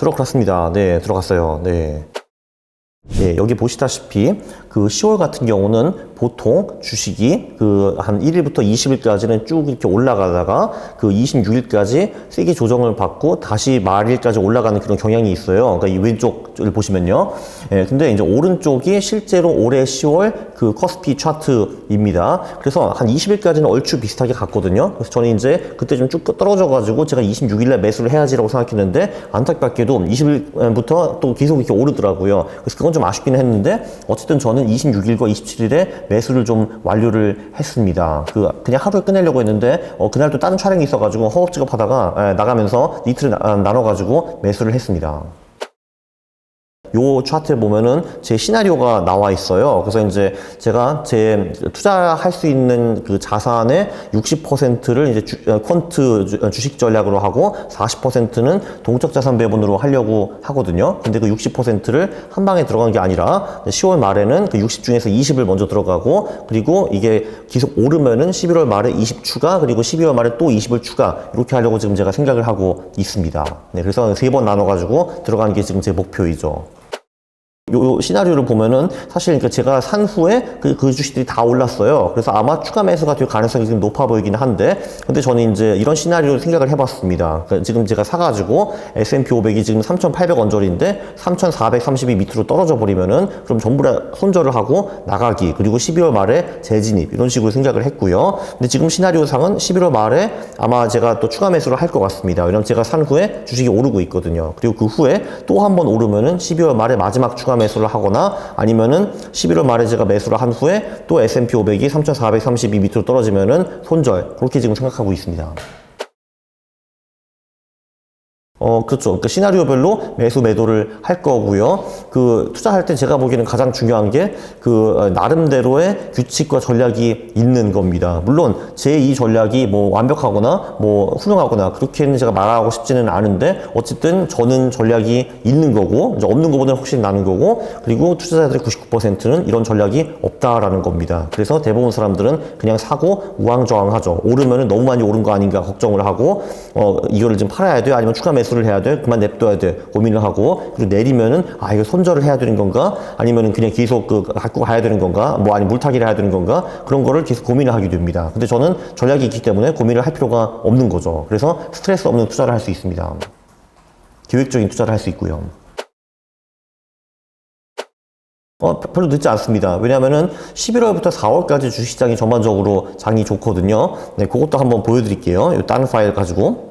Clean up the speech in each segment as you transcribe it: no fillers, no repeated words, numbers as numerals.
들어갔습니다. 네, 들어갔어요. 네. 예, 여기 보시다시피 그 10월 같은 경우는 보통 주식이 그 한 1일부터 20일까지는 쭉 이렇게 올라가다가 그 26일까지 세게 조정을 받고 다시 말일까지 올라가는 그런 경향이 있어요. 그러니까 이 왼쪽을 보시면요. 예, 근데 이제 오른쪽이 실제로 올해 10월 그 코스피 차트입니다. 그래서 한 20일까지는 얼추 비슷하게 갔거든요. 그래서 저는 이제 그때 좀 쭉 떨어져가지고 제가 26일날 매수를 해야지라고 생각했는데 안타깝게도 20일부터 또 계속 이렇게 오르더라고요. 그래서 그건 좀 아쉽긴 했는데 어쨌든 저는 26일과 27일에 매수를 좀 완료를 했습니다. 그냥 하루에 끝내려고 했는데 그날 또 다른 촬영이 있어가지고 허겁지겁 하다가 나가면서 이틀을 나눠가지고 매수를 했습니다. 요 차트에 보면은 제 시나리오가 나와 있어요. 그래서 이제 제가 제 투자할 수 있는 그 자산의 60%를 이제 퀀트 주식 전략으로 하고 40%는 동적 자산 배분으로 하려고 하거든요. 근데 그 60%를 한 방에 들어간 게 아니라 10월 말에는 그 60 중에서 20을 먼저 들어가고 그리고 이게 계속 오르면은 11월 말에 20 추가 그리고 12월 말에 또 20을 추가 이렇게 하려고 지금 제가 생각을 하고 있습니다. 네, 그래서 3번 나눠가지고 들어가는 게 지금 제 목표이죠. 요 시나리오를 보면은 사실 그러니까 제가 산 후에 그 주식들이 다 올랐어요. 그래서 아마 추가 매수가 될 가능성이 지금 높아 보이긴 한데, 근데 저는 이제 이런 시나리오를 생각을 해봤습니다. 그러니까 지금 제가 사가지고 S&P 500이 지금 3,800 언저리인데 3,430이 밑으로 떨어져 버리면은 그럼 전부 다 손절을 하고 나가기, 그리고 12월 말에 재진입 이런 식으로 생각을 했고요. 근데 지금 시나리오상은 11월 말에 아마 제가 또 추가 매수를 할 것 같습니다. 왜냐면 제가 산 후에 주식이 오르고 있거든요. 그리고 그 후에 또 한 번 오르면은 12월 말에 마지막 추가 매수를 하거나 아니면은 11월 말에 제가 매수를 한 후에 또 S&P 500이 3,432 밑으로 떨어지면은 손절, 그렇게 지금 생각하고 있습니다. 그렇죠. 그러니까 시나리오별로 매수 매도를 할 거고요. 투자할 때 제가 보기에는 가장 중요한 게 나름대로의 규칙과 전략이 있는 겁니다. 물론 제 이 전략이 뭐 완벽하거나 뭐 훌륭하거나 그렇게는 제가 말하고 싶지는 않은데 어쨌든 저는 전략이 있는 거고 이제 없는 것보다는 훨씬 나은 거고 그리고 투자자들의 99%는 이런 전략이 없다라는 겁니다. 그래서 대부분 사람들은 그냥 사고 우왕좌왕하죠. 오르면은 너무 많이 오른 거 아닌가 걱정을 하고 이거를 좀 팔아야 돼요? 아니면 추가 매수를 해야 돼? 그만 냅둬야 돼? 고민을 하고 그리고 내리면은 이거 손절을 해야 되는 건가? 아니면은 그냥 계속 갖고 가야 되는 건가? 뭐 아니 물타기를 해야 되는 건가? 그런 거를 계속 고민을 하게 됩니다. 근데 저는 전략이 있기 때문에 고민을 할 필요가 없는 거죠. 그래서 스트레스 없는 투자를 할 수 있습니다. 계획적인 투자를 할 수 있고요. 별로 늦지 않습니다. 왜냐면은 11월부터 4월까지 주식시장이 전반적으로 장이 좋거든요. 네, 그것도 한번 보여드릴게요. 이 다른 파일 가지고.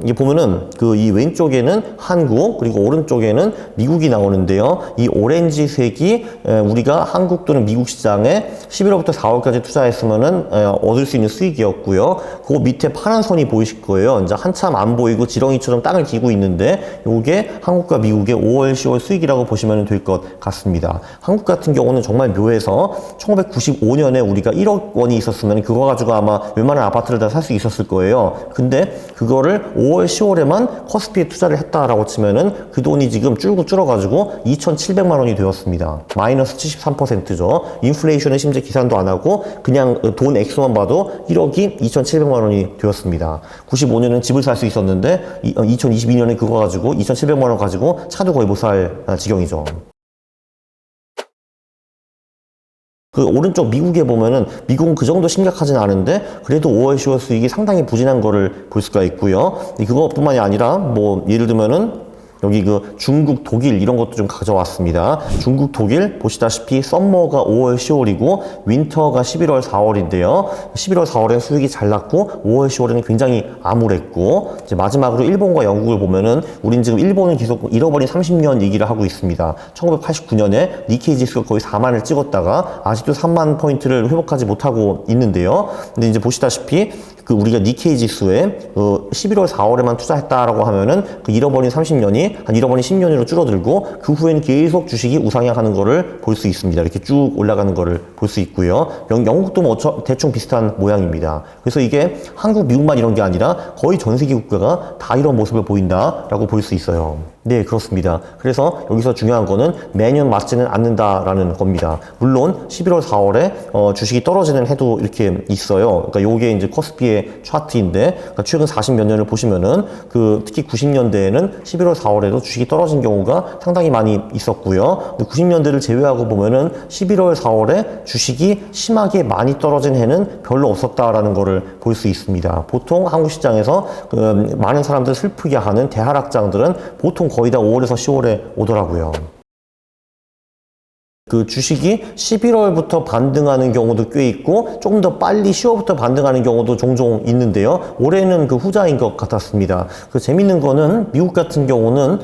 이게 보면은 이 왼쪽에는 한국 그리고 오른쪽에는 미국이 나오는데요. 이 오렌지색이 우리가 한국 또는 미국 시장에 11월부터 4월까지 투자했으면은 얻을 수 있는 수익이었고요. 그 밑에 파란 선이 보이실 거예요. 이제 한참 안 보이고 지렁이처럼 땅을 기고 있는데 요게 한국과 미국의 5월, 10월 수익이라고 보시면 될 것 같습니다. 한국 같은 경우는 정말 묘해서 1995년에 우리가 1억 원이 있었으면 그거 가지고 아마 웬만한 아파트를 다 살 수 있었을 거예요. 근데 그거를 5월, 10월에만 코스피에 투자를 했다라고 치면은 그 돈이 지금 줄고 줄어가지고 2,700만 원이 되었습니다. 마이너스 73%죠. 인플레이션에 심지어 계산도 안 하고 그냥 돈 액수만 봐도 1억이 2,700만 원이 되었습니다. 95년은 집을 살 수 있었는데 2022년에 그거 가지고 2,700만 원 가지고 차도 거의 못 살 지경이죠. 오른쪽 미국에 보면은 미국은 그 정도 심각하진 않은데 그래도 5월, 10월 수익이 상당히 부진한 거를 볼 수가 있고요. 그것뿐만이 아니라 뭐 예를 들면은 여기 중국, 독일 이런 것도 좀 가져왔습니다. 중국, 독일 보시다시피 썸머가 5월, 10월이고 윈터가 11월, 4월인데요. 11월, 4월엔 수익이 잘 났고 5월, 10월에는 굉장히 암울했고 이제 마지막으로 일본과 영국을 보면은 우린 지금 일본은 계속 잃어버린 30년 얘기를 하고 있습니다. 1989년에 니케이 지수가 거의 4만을 찍었다가 아직도 3만 포인트를 회복하지 못하고 있는데요. 근데 이제 보시다시피 우리가 니케이 지수에 11월, 4월에만 투자했다라고 하면은 잃어버린 30년이 한 잃어버린 10년으로 줄어들고 그 후에는 계속 주식이 우상향하는 거를 볼 수 있습니다. 이렇게 쭉 올라가는 거를 볼 수 있고요. 영국도 뭐 대충 비슷한 모양입니다. 그래서 이게 한국, 미국만 이런 게 아니라 거의 전 세계 국가가 다 이런 모습을 보인다라고 볼 수 있어요. 네, 그렇습니다. 그래서 여기서 중요한 거는 매년 맞지는 않는다라는 겁니다. 물론 11월, 4월에 주식이 떨어지는 해도 이렇게 있어요. 그러니까 요게 이제 코스피의 차트인데, 그러니까 최근 40몇 년을 보시면은 특히 90년대에는 11월, 4월에도 주식이 떨어진 경우가 상당히 많이 있었고요. 90년대를 제외하고 보면은 11월, 4월에 주식이 심하게 많이 떨어진 해는 별로 없었다라는 거를 볼 수 있습니다. 보통 한국 시장에서 많은 사람들 슬프게 하는 대하락장들은 보통 거의 다 5월에서 10월에 오더라고요. 그 주식이 11월부터 반등하는 경우도 꽤 있고 조금 더 빨리 10월부터 반등하는 경우도 종종 있는데요. 올해는 그 후자인 것 같았습니다. 그 재밌는 거는 미국 같은 경우는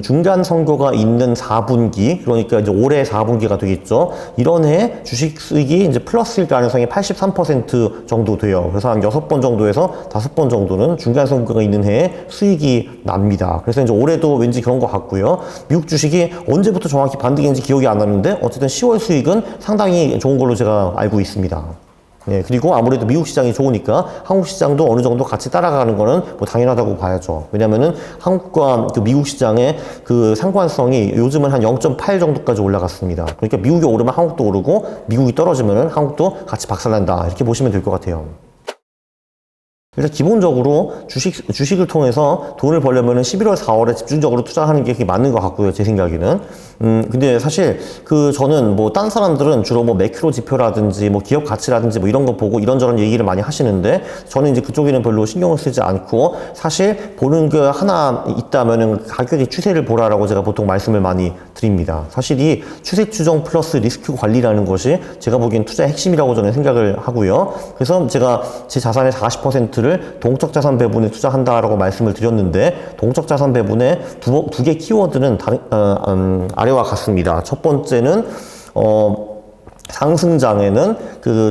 중간 선거가 있는 4분기, 그러니까 이제 올해 4분기가 되겠죠. 이런 해 주식 수익이 이제 플러스일 가능성이 83% 정도 돼요. 그래서 한 6번 정도에서 5번 정도는 중간 선거가 있는 해에 수익이 납니다. 그래서 이제 올해도 왠지 그런 것 같고요. 미국 주식이 언제부터 정확히 반등했는지 기억이 안 나는데 어쨌든 10월 수익은 상당히 좋은 걸로 제가 알고 있습니다. 네, 그리고 아무래도 미국 시장이 좋으니까 한국 시장도 어느 정도 같이 따라가는 거는 뭐 당연하다고 봐야죠. 왜냐면은 한국과 그 미국 시장의 그 상관성이 요즘은 한 0.8 정도까지 올라갔습니다. 그러니까 미국이 오르면 한국도 오르고 미국이 떨어지면은 한국도 같이 박살난다. 이렇게 보시면 될 것 같아요. 일단 기본적으로 주식을 통해서 돈을 벌려면 11월, 4월에 집중적으로 투자하는 게 맞는 것 같고요. 제 생각에는. 근데 사실 저는 뭐 딴 사람들은 주로 뭐 매크로 지표라든지 뭐 기업 가치라든지 뭐 이런 거 보고 이런저런 얘기를 많이 하시는데 저는 이제 그쪽에는 별로 신경을 쓰지 않고 사실 보는 게 하나 있다면은 가격의 추세를 보라라고 제가 보통 말씀을 많이 드립니다. 사실 이 추세 추정 플러스 리스크 관리라는 것이 제가 보기엔 투자의 핵심이라고 저는 생각을 하고요. 그래서 제가 제 자산의 40%를 동적 자산 배분에 투자한다라고 말씀을 드렸는데 동적 자산 배분의 두 개 키워드는 아래와 같습니다. 첫 번째는 상승장에는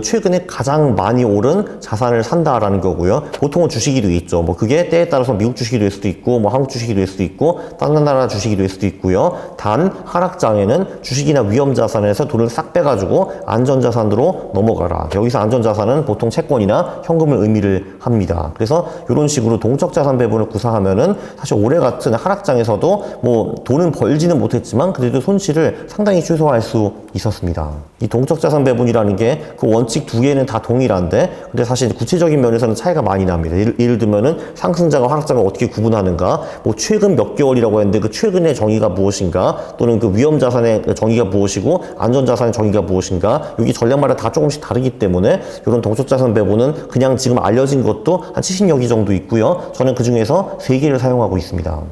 최근에 가장 많이 오른 자산을 산다라는 거고요. 보통은 주식이 되겠죠. 뭐 그게 때에 따라서 미국 주식이 될 수도 있고, 뭐 한국 주식이 될 수도 있고, 다른 나라 주식이 될 수도 있고요. 단 하락장에는 주식이나 위험 자산에서 돈을 싹 빼가지고 안전 자산으로 넘어가라. 여기서 안전 자산은 보통 채권이나 현금을 의미를 합니다. 그래서 이런 식으로 동적 자산 배분을 구사하면은 사실 올해 같은 하락장에서도 뭐 돈은 벌지는 못했지만 그래도 손실을 상당히 최소화할 수 있었습니다. 이 동적 자산 배분이라는 게 그 원칙 두 개는 다 동일한데 근데 사실 구체적인 면에서는 차이가 많이 납니다. 예를 들면은 상승장과 하락장을 어떻게 구분하는가, 뭐 최근 몇 개월이라고 했는데 그 최근의 정의가 무엇인가, 또는 그 위험 자산의 정의가 무엇이고 안전 자산의 정의가 무엇인가, 여기 전략마다 다 조금씩 다르기 때문에 이런 동적 자산 배분은 그냥 지금 알려진 것도 한 70여 개 정도 있고요. 저는 그 중에서 3개를 사용하고 있습니다.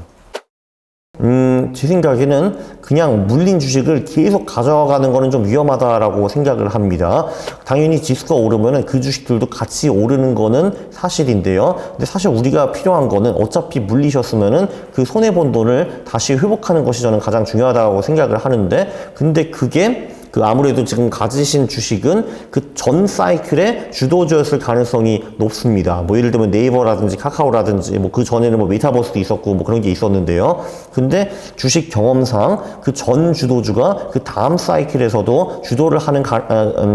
제 생각에는 그냥 물린 주식을 계속 가져가는 거는 좀 위험하다라고 생각을 합니다. 당연히 지수가 오르면은 그 주식들도 같이 오르는 거는 사실인데요. 근데 사실 우리가 필요한 거는 어차피 물리셨으면은 그 손해본 돈을 다시 회복하는 것이 저는 가장 중요하다고 생각을 하는데, 근데 그게 아무래도 지금 가지신 주식은 그 전 사이클의 주도주였을 가능성이 높습니다. 뭐 예를 들면 네이버라든지 카카오라든지 뭐 그 전에는 뭐 메타버스도 있었고 뭐 그런 게 있었는데요. 근데 주식 경험상 그 전 주도주가 그 다음 사이클에서도 주도를 하는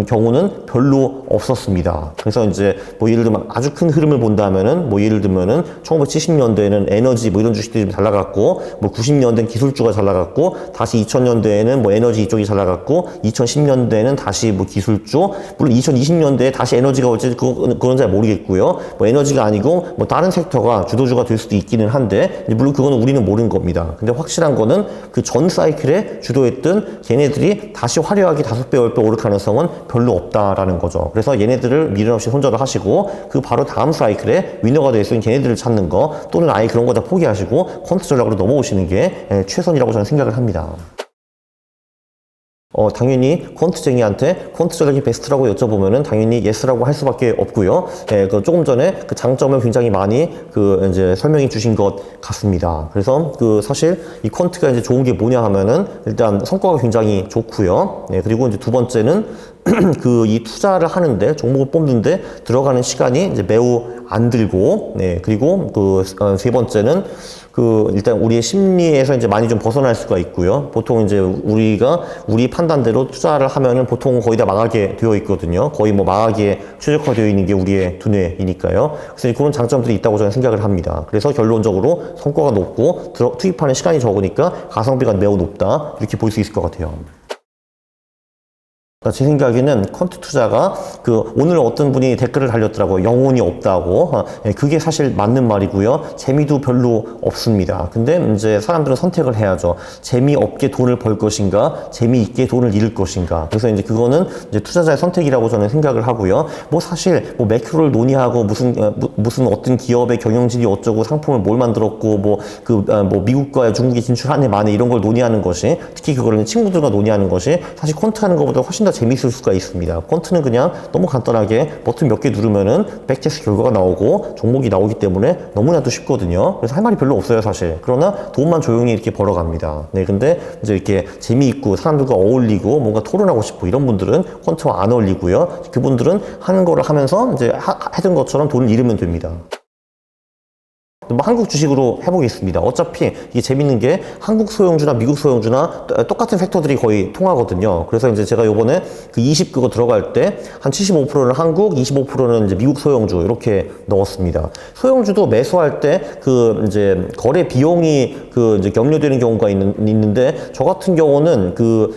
경우는 별로 없었습니다. 그래서 이제 뭐 예를 들면 아주 큰 흐름을 본다면은 뭐 예를 들면은 1970년대에는 에너지 뭐 이런 주식들이 좀 잘 나갔고, 뭐 90년대는 기술주가 잘 나갔고, 다시 2000년대에는 뭐 에너지 이쪽이 잘 나갔고, 2010년대에는 다시 뭐 기술주, 물론 2020년대에 다시 에너지가 올지 그건 잘 모르겠고요. 뭐 에너지가 아니고 뭐 다른 섹터가 주도주가 될 수도 있기는 한데, 물론 그거는 우리는 모르는 겁니다. 근데 확실한 거는 그 전 사이클에 주도했던 걔네들이 다시 화려하게 5배, 10배 오를 가능성은 별로 없다라는 거죠. 그래서 얘네들을 미련 없이 손절을 하시고 그 바로 다음 사이클에 위너가 될 수 있는 걔네들을 찾는 거, 또는 아예 그런 거 다 포기하시고 퀀트 전략으로 넘어오시는 게 최선이라고 저는 생각을 합니다. 당연히 퀀트쟁이한테 퀀트 전략이 베스트라고 여쭤보면은 당연히 예스라고 할 수밖에 없고요. 조금 전에 그 장점을 굉장히 많이 이제 설명해 주신 것 같습니다. 그래서 사실 이 퀀트가 이제 좋은 게 뭐냐 하면은 일단 성과가 굉장히 좋고요. 그리고 이제 두 번째는 이 투자를 하는데, 종목을 뽑는데 들어가는 시간이 이제 매우 안 들고, 네, 그리고 세 번째는 일단 우리의 심리에서 이제 많이 좀 벗어날 수가 있고요. 보통 이제 우리 판단대로 투자를 하면은 보통 거의 다 망하게 되어 있거든요. 거의 뭐 망하기에 최적화되어 있는 게 우리의 두뇌이니까요. 그래서 그런 장점들이 있다고 저는 생각을 합니다. 그래서 결론적으로 성과가 높고 투입하는 시간이 적으니까 가성비가 매우 높다. 이렇게 볼 수 있을 것 같아요. 제 생각에는 퀀트 투자가 오늘 어떤 분이 댓글을 달렸더라고요. 영혼이 없다고. 그게 사실 맞는 말이고요. 재미도 별로 없습니다. 근데 이제 사람들은 선택을 해야죠. 재미없게 돈을 벌 것인가, 재미있게 돈을 잃을 것인가. 그래서 이제 그거는 이제 투자자의 선택이라고 저는 생각을 하고요. 뭐 사실 뭐 매크로를 논의하고 무슨 어떤 기업의 경영진이 어쩌고 상품을 뭘 만들었고 뭐 미국과 중국이 진출하네 마네 이런 걸 논의하는 것이, 특히 그거를 친구들과 논의하는 것이 사실 퀀트 하는 것보다 훨씬 더 재밌을 수가 있습니다. 퀀트는 그냥 너무 간단하게 버튼 몇 개 누르면은 백테스트 결과가 나오고 종목이 나오기 때문에 너무나도 쉽거든요. 그래서 할 말이 별로 없어요, 사실. 그러나 돈만 조용히 이렇게 벌어갑니다. 네, 근데 이제 이렇게 재미있고 사람들과 어울리고 뭔가 토론하고 싶고 이런 분들은 퀀트와 안 어울리고요. 그분들은 하는 거를 하면서 이제 하던 것처럼 돈을 잃으면 됩니다. 뭐 한국 주식으로 해보겠습니다. 어차피 이게 재밌는 게 한국 소형주나 미국 소형주나 똑같은 팩터들이 거의 통하거든요. 그래서 이제 제가 요번에 20 그거 들어갈 때 한 75%는 한국, 25%는 이제 미국 소형주 이렇게 넣었습니다. 소형주도 매수할 때 이제 거래 비용이 이제 경료되는 경우가 있는데 저 같은 경우는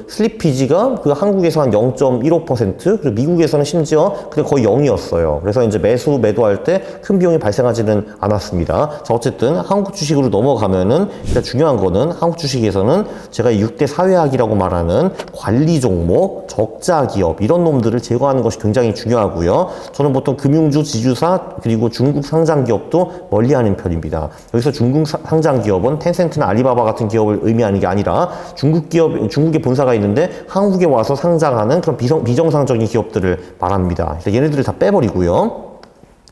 슬리피지가 한국에서 한 0.15% 그리고 미국에서는 심지어 그냥 거의 0이었어요. 그래서 이제 매도할 때 큰 비용이 발생하지는 않았습니다. 자, 어쨌든 한국 주식으로 넘어가면은 일단 중요한 거는 한국 주식에서는 제가 6대 사회학이라고 말하는 관리 종목, 적자 기업 이런 놈들을 제거하는 것이 굉장히 중요하고요. 저는 보통 금융주, 지주사 그리고 중국 상장 기업도 멀리하는 편입니다. 여기서 중국 상장 기업은 텐센트나 알리바바 같은 기업을 의미하는 게 아니라 중국에 본사가 있는데 한국에 와서 상장하는 그런 비정상적인 기업들을 말합니다. 그래서 얘네들을 다 빼버리고요.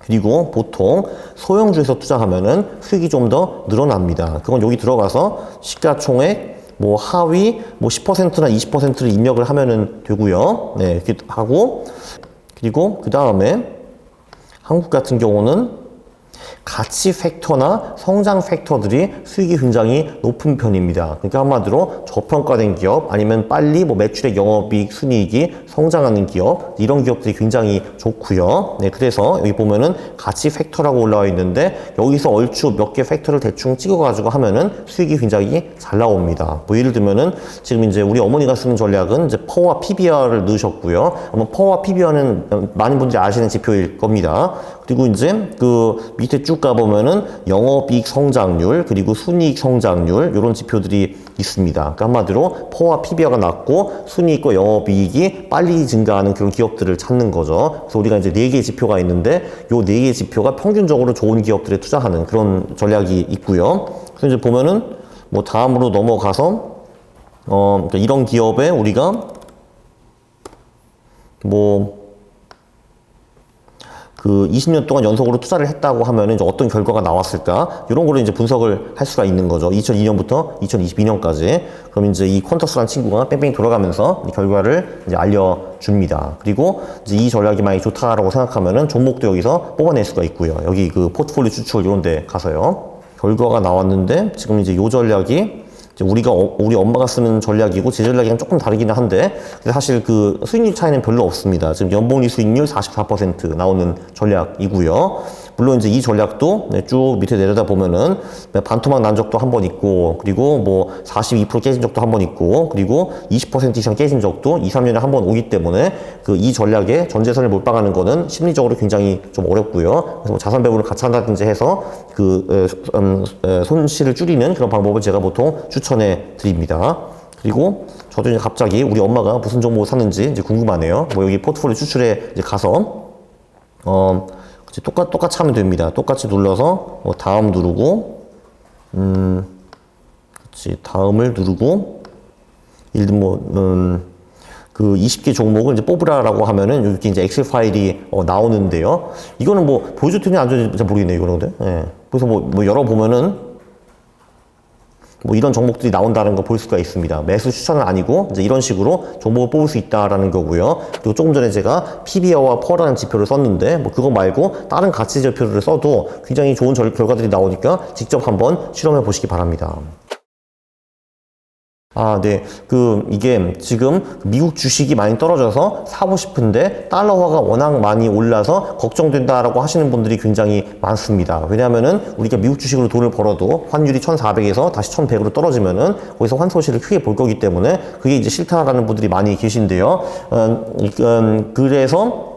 그리고 보통 소형주에서 투자하면은 수익이 좀 더 늘어납니다. 그건 여기 들어가서 시가총액 뭐 하위 10%나 20%를 입력을 하면은 되고요. 네, 이렇게 하고 그리고 그 다음에 한국 같은 경우는 가치 팩터나 성장 팩터들이 수익이 굉장히 높은 편입니다. 그러니까 한마디로 저평가된 기업 아니면 빨리 매출액, 영업이익, 순이익이 성장하는 기업 이런 기업들이 굉장히 좋고요. 네, 그래서 여기 보면은 가치 팩터라고 올라와 있는데 여기서 얼추 몇 개 팩터를 대충 찍어가지고 하면은 수익이 굉장히 잘 나옵니다. 뭐 예를 들면은 지금 이제 우리 어머니가 쓰는 전략은 이제 퍼와 PBR을 넣으셨고요. 아마 퍼와 PBR은 많은 분들이 아시는 지표일 겁니다. 그리고 이제 밑에 쭉 가보면은 영업이익 성장률 그리고 순이익 성장률 이런 지표들이 있습니다. 그러니까 한마디로 퍼와 PBR가 낮고 순이익과 영업이익이 빨리 증가하는 그런 기업들을 찾는 거죠. 그래서 우리가 이제 4개 지표가 있는데 요 4개 지표가 평균적으로 좋은 기업들에 투자하는 그런 전략이 있고요. 그래서 이제 보면은 뭐 다음으로 넘어가서 그러니까 이런 기업에 우리가 20년 동안 연속으로 투자를 했다고 하면 이제 어떤 결과가 나왔을까? 이런 거를 이제 분석을 할 수가 있는 거죠. 2002년부터 2022년까지. 그럼 이제 이 퀀터스라는 친구가 뺑뺑이 돌아가면서 이 결과를 이제 알려줍니다. 그리고 이제 이 전략이 많이 좋다라고 생각하면은 종목도 여기서 뽑아낼 수가 있고요. 여기 포트폴리오 추출 이런 데 가서요. 결과가 나왔는데 지금 이제 이 전략이 우리 엄마가 쓰는 전략이고 제 전략이랑 조금 다르기는 한데 사실 수익률 차이는 별로 없습니다. 지금 연봉리 수익률 44% 나오는 전략이고요. 물론 이제 이 전략도 쭉 밑에 내려다 보면은 반토막 난 적도 한 번 있고 그리고 42% 깨진 적도 한 번 있고 그리고 20% 이상 깨진 적도 2, 3년에 한 번 오기 때문에 이 전략에 전재산을 몰빵하는 거는 심리적으로 굉장히 좀 어렵고요. 그래서 자산 배분을 같이 한다든지 해서 손실을 줄이는 그런 방법을 제가 보통 추천해 드립니다. 그리고 저도 이제 갑자기 우리 엄마가 무슨 종목을 샀는지 이제 궁금하네요. 여기 포트폴리오 추출에 이제 가서 똑같이 하면 됩니다. 똑같이 눌러서 다음 누르고 다음을 누르고 예를 들면 20개 종목을 이제 뽑으라라고 하면은 이렇게 이제 엑셀 파일이 나오는데요. 이거는 보여줄 텐지 안 줘도 잘 모르겠네요. 이거는 근데. 예. 그래서 열어보면은 뭐 이런 종목들이 나온다는 거 볼 수가 있습니다. 매수 추천은 아니고 이제 이런 식으로 종목을 뽑을 수 있다라는 거고요. 그리고 조금 전에 제가 PBR와 펄이라는 지표를 썼는데 뭐 그거 말고 다른 가치 지표를 써도 굉장히 좋은 결과들이 나오니까 직접 한번 실험해 보시기 바랍니다. 네. 이게 지금 미국 주식이 많이 떨어져서 사고 싶은데 달러화가 워낙 많이 올라서 걱정된다라고 하시는 분들이 굉장히 많습니다. 왜냐하면은 우리가 미국 주식으로 돈을 벌어도 환율이 1,400에서 다시 1,100으로 떨어지면은 거기서 환소실을 크게 볼 거기 때문에 그게 이제 싫다라는 분들이 많이 계신데요. 그래서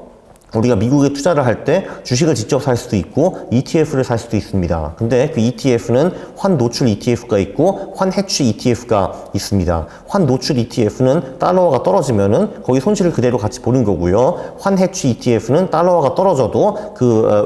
우리가 미국에 투자를 할 때 주식을 직접 살 수도 있고 ETF를 살 수도 있습니다. 근데 그 ETF는 환 노출 ETF가 있고 환 해치 ETF가 있습니다. 환 노출 ETF는 달러화가 떨어지면은 거기 손실을 그대로 같이 보는 거고요. 환 해치 ETF는 달러화가 떨어져도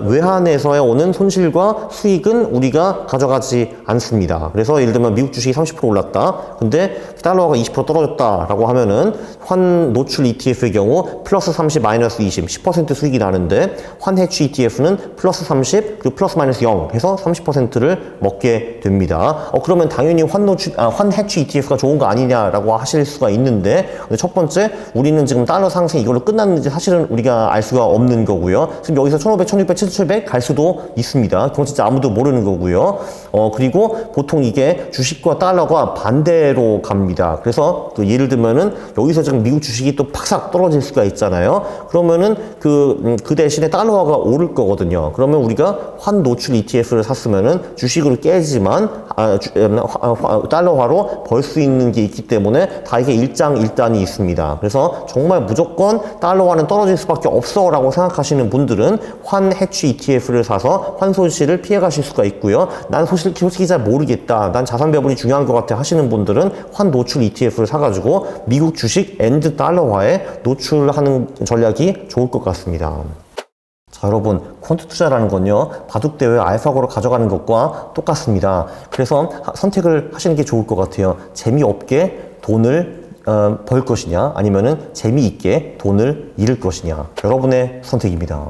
외환에서 오는 손실과 수익은 우리가 가져가지 않습니다. 그래서 예를 들면 미국 주식이 30% 올랐다. 근데 달러화가 20% 떨어졌다라고 하면은 환 노출 ETF의 경우 플러스 30 마이너스 20, 10% 수익이 나는데 환 해치 ETF는 플러스 30 그리고 플러스 마이너스 0 해서 30%를 먹게 됩니다. 그러면 당연히 환 해치 ETF가 좋은 거 아니냐라고 하실 수가 있는데 첫 번째 우리는 지금 달러 상승 이걸로 끝났는지 사실은 우리가 알 수가 없는 거고요. 지금 여기서 1,500, 1,600, 7,700 갈 수도 있습니다. 그건 진짜 아무도 모르는 거고요. 그리고 보통 이게 주식과 달러가 반대로 갑니다. 그래서 예를 들면은 여기서 지금 미국 주식이 또 팍삭 떨어질 수가 있잖아요. 그러면은 그 대신에 달러화가 오를 거거든요. 그러면 우리가 환 노출 ETF를 샀으면은 주식으로 깨지만 달러화로 벌 수 있는 게 있기 때문에 다 이게 일장일단이 있습니다. 그래서 정말 무조건 달러화는 떨어질 수밖에 없어 라고 생각하시는 분들은 환 해치 ETF를 사서 환 손실을 피해 가실 수가 있고요. 난 솔직히 잘 모르겠다. 난 자산 배분이 중요한 것 같아 하시는 분들은 환 노출 ETF를 사가지고 미국 주식 앤드 달러화에 노출하는 전략이 좋을 것 같습니다. 자, 여러분, 퀀트 투자라는 건요, 바둑대회 알파고로 가져가는 것과 똑같습니다. 그래서 선택을 하시는 게 좋을 것 같아요. 재미없게 돈을 벌 것이냐, 아니면은 재미있게 돈을 잃을 것이냐. 여러분의 선택입니다.